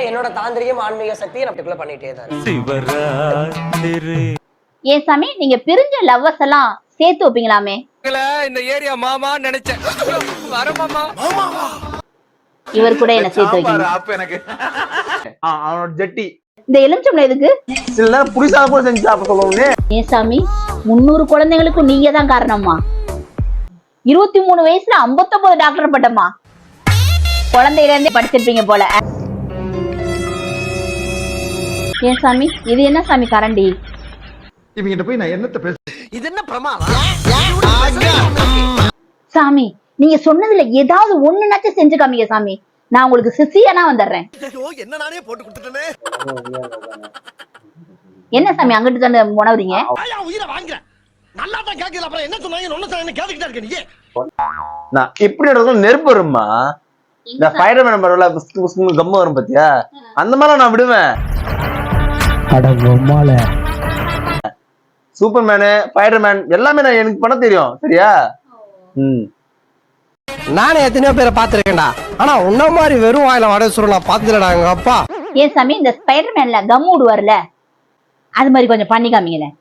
என்னோட தாந்திரிகம் ஆன்மீக சக்தியை நான் பண்ணிட்டே தான். ஏன் சாமி நீங்க பிரிஞ்ச லவ்வர்ஸ் எல்லாம் சேர்த்து வைப்பீங்களாமே? இந்த ஏரியா மாமா நினைச்சேன். வர மாமா. இவர் கூட என்ன சேர்த்து வைக்கீங்க? அப்ப எனக்கு அவனோட ஜட்டி இந்த எலுமிச்சம்பழம் எதுக்கு? சில நேரம் புடிசா கூட செஞ்சு அப்ப சொல்லுவோம்னே. ஏன் சாமி 300 குழந்தைகளுக்கு நீங்க தான் காரணமா? 23 வயசுல 59 டாக்டர் பட்டமா? குழந்தையில இருந்தே படிச்சிருப்பீங்க போல. ஏன் சாமி இது என்ன சாமி கரண்டி? இவங்கிட்ட போய் நான் என்னத்த பேச? இது என்ன பிரமாதம்? சாமி நீங்க சொன்னதுல ஏதாவது ஒண்ணுனாச்சும் செஞ்சு காமிங்க சாமி. நான் உங்களுக்கு சிசியானா வந்துடுறேன். என்ன நானே போட்டு கொடுத்துட்டேனே. என்ன சாமி அங்கிட்டு தானே உணவுறீங்க? உயிரை வாங்குறேன். நல்லா தான் கேக்குது. அப்புறம் என்ன சொன்னாங்க ஒண்ணு சொன்னாங்க கேட்டுக்கிட்டே இருக்க நீங்க. நான் இப்படி நடக்கும் நெருப்பு வருமா? இந்த ஸ்பைடர்மேன் பரவல புஸ்கு புஸ்கு கம்ம வரும் பாத்தியா? அந்த மாதிரி நான் விடுவேன். சூப்பர்மேனு ஸ்பைடர்மேன் எல்லாமே நான் எனக்கு பண்ண தெரியும். சரியா? நானே எத்தனையோ பேரை பாத்துருக்கேன்டா. ஆனா உன்ன மாதிரி வெறும் வாயில வடை சுருள் நான் பாத்துலடா எங்க அப்பா. ஏன் சாமி இந்த ஸ்பைடர்மேன்ல கம் விடுவார்ல அது மாதிரி கொஞ்சம் பண்ணி காமிங்களேன்.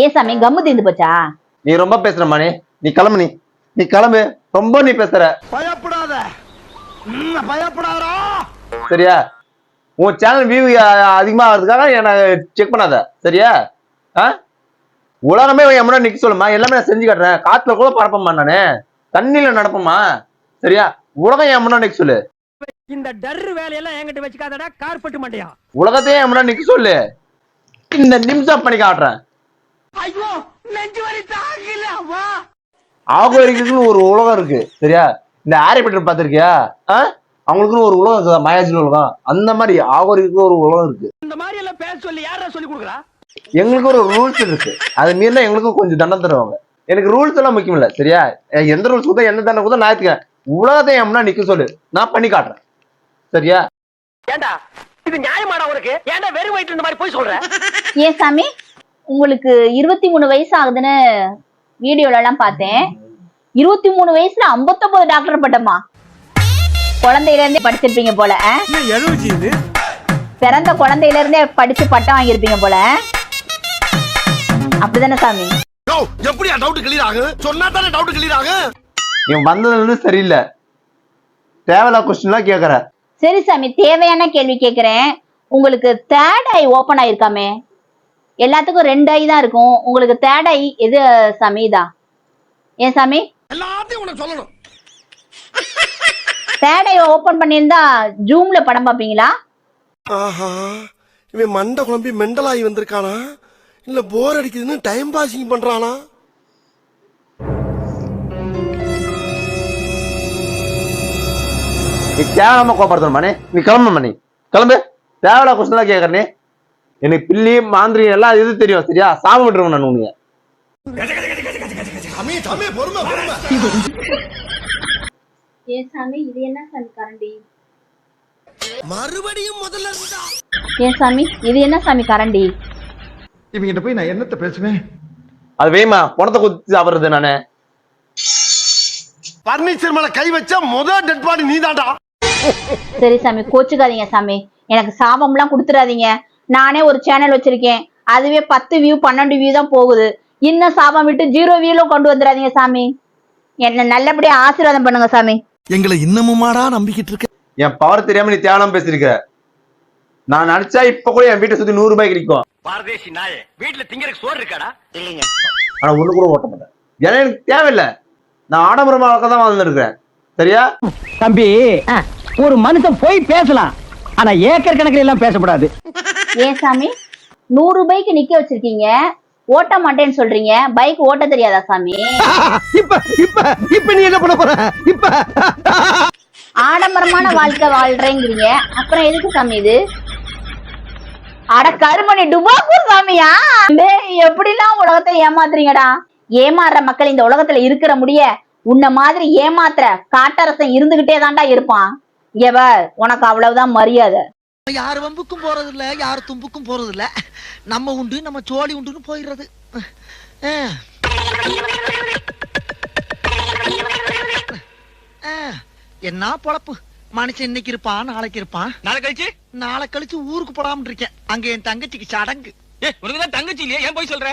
ஏன் சாமி கம்மு தீர்ந்து போச்சா? நீ ரொம்ப பேசுற மானே. நீ கிளம்பு. நீ கிளம்பு. ரொம்ப நீ பேசுற. பயப்படாத. பயப்படாதடா. சரியா? உன் சேனல் வியூ அதிகமா ஆகிறதுக்காக என்ன செக் பண்ணாத. சரியா? உலகமே என் நிக்க சொல்லுமா. எல்லாமே நான் செஞ்சு காட்டுறேன். காத்துல கூட பறப்பமா, நானு தண்ணியில நடப்பமா. சரியா? உலகம் என் முன்னாடி நிக்க சொல்லு. இந்த டர்ரு வேலையெல்லாம் என்கிட்ட வச்சுக்காதடா கார்பெட் மண்டையா. உலகத்தையே என் முன்னாடி நிக்க சொல்லு. இந்த நிமிஷம் பண்ணி காட்டுறேன். ஐயோ நெஞ்சு வலி தாங்கல. வா ஆகோரிக்குன்னு ஒரு உலகம் இருக்கு. சரியா? இந்த ஆரிபெட்டர் பாத்திருக்கியா? அவங்களுக்குன்னு ஒரு உலகம் இருக்குதா? மாயாஜின் உலகம். அந்த மாதிரி ஆகோரிக்கு ஒரு உலகம் இருக்கு. இந்த மாதிரி எல்லாம் பேச சொல்லி யாரா சொல்லி கொடுக்குறா? எங்களுக்கு ஒரு ரூல்ஸ் இருக்கு. அது மீறினா எங்களுக்கும் கொஞ்சம் தண்டனை தருவாங்க. எனக்கு ரூல்ஸ் எல்லாம் முக்கியம் இல்ல. சரியா? எந்த ரூல்ஸ் கொடுத்தா எந்த தண்டனை கொடுத்தா நான் ஏத்துக்கேன். உலகத்தை எம்னா நிக்க சொல்லு. நான் பண்ணி காட்டுறேன். சரியா? ஏண்டா இது நியாயமாடா உனக்கு? ஏண்டா வெறும் வயிற்று இந்த மாதிரி போய் சொல்ற? ஏன் சாமி உங்களுக்கு 23 வயசு ஆகுதுன்னு வீடியோல எல்லாம் பார்த்தேன். 23 வயசுல 59 டாக்டர் பட்டமா? குழந்தையில இருந்தே படிச்சிருப்பீங்க போல. பிறந்த குழந்தையில இருந்தே படிச்சு பட்டம் வாங்கியிருப்பீங்க போல. அப்படிதானே சாமி? எப்படியா டவுட் கிளியர் ஆகும்? சொன்னா தானே டவுட் கிளியர் ஆகும். இவன் வந்ததுல சரியில்லை. தேவையில்லா கொஸ்டின்லாம் கேக்குற. சரி சாமி தேவையான கேள்வி கேக்குறேன். உங்களுக்கு தேர்ட் ஐ ஓபன் ஆயிருக்காமே? எல்லாத்துக்கும் 2 ஐ தான் இருக்கும். உங்களுக்கு தேர்ட் ஐ எது சாமி? தான் ஏன் சாமி எல்லாத்தையும் உனக்கு சொல்லணும். தேர்ட் ஐ ஓபன் பண்ணியிருந்தா ஜூம்ல படம் பாப்பீங்களா? ஆஹா இவன் மண்டை குழம்பி மெண்டலாகி வந்திருக்கானா இல்ல போர் அடிக்குதுன்னு டைம் பாசிங் பண்றானா? நீ தேவையில்லாம கோபப்படுத்தணும் மணி. நீ கிளம்பு மணி. கிளம்பு. தேவையில்லா கொஸ்டின் தான் கேக்குறேன். எனக்கு பில்லி மாந்திரி எல்லாம் இது தெரியும். சரியா? சாமி விட்டுருவேன் நான் உன்னைய. ஏன் சாமி இது என்ன சாமி கரண்டி? மறுபடியும் முதல்ல இருந்தா. ஏன் சாமி இது என்ன சாமி கரண்டி? இவங்கிட்ட போய் நான் என்னத்த பேசுவேன்? அது வேமா பணத்தை குத்தி சாப்பிடுறது நானு. பர்னிச்சர் மேல கை வச்சா முதல் டெட் பாடி நீதான்டா. சரி சாமி கோச்சுக்காதீங்க சாமி. எனக்கு சாபம் எல்லாம் கொடுத்துடாதீங்க. நானே ஒரு சேனல் வச்சிருக்கேன். அதுவே 10 வியூ 12 வியூ தான் போகுது. இன்னும் சாபம் விட்டு 0 வியூல கொண்டு வந்துடாதீங்க சாமி. என்ன நல்லபடியா ஆசீர்வாதம் பண்ணுங்க சாமி. எங்களை இன்னமுமாடா நம்பிக்கிட்டு இருக்க? என் பவர் தெரியாம நீ தேவலாம் பேசிருக்க. நான் நினைச்சா இப்ப கூட என் வீட்டை சுத்தி 100 ரூபாய் கிடைக்கும். பாரதேசி நாயே வீட்டுல திங்கறதுக்கு சோறு இருக்காடா? இல்லைங்க. ஆனா ஒண்ணு கூட ஓட்ட மாட்டேன். ஏன்னா எனக்கு தேவையில்லை. நான் ஆடம்பரமா தான் வாழ்ந்துருக்கேன். சரியா? தம்பி ஒரு மனுஷன் போய் பேசலாம். ஆனா ஏக்கர் கணக்கில் எல்லாம் பேசக்கூடாது. ஏன் சாமி 100 ரூபாய்க்கு நிக்க வச்சிருக்கீங்க. ஓட்ட மாட்டேன்னு சொல்றீங்க. பைக் ஓட்ட தெரியாதா சாமி? இப்ப நீ என்ன பண்ண போற? இப்ப ஆடம்பரமான வாழ்க்கை வாழ்றேங்கிறீங்க. அப்புறம் எதுக்கு சாமி இது? அட கருமணி டுபாக்கூர் சாமியா? எப்படிலாம் உலகத்தை ஏமாத்துறீங்கடா. ஏமாறுற மக்கள் இந்த உலகத்துல இருக்கிற முடிய உன்ன மாதிரி ஏமாத்துற காட்டரசன் இருந்துகிட்டே தான்டா இருப்பான். இங்க உனக்கு அவ்வளவுதான் மரியாதை. யாரு வம்புக்கும் போறது இல்ல, யாரு தும்புக்கும் போறது இல்ல. நம்ம உண்டு நம்ம சோழி உண்டுன்னு போயிடுறது. என்ன பொழப்பு. மனுஷன் இன்னைக்கு இருப்பான் நாளைக்கு இருப்பான் நாளை கழிச்சு ஊருக்கு போடாம இருக்கேன் அங்க என் தங்கச்சிக்கு சடங்கு உனக்குதான் தங்கச்சி இல்லையா ஏன் போய் சொல்ற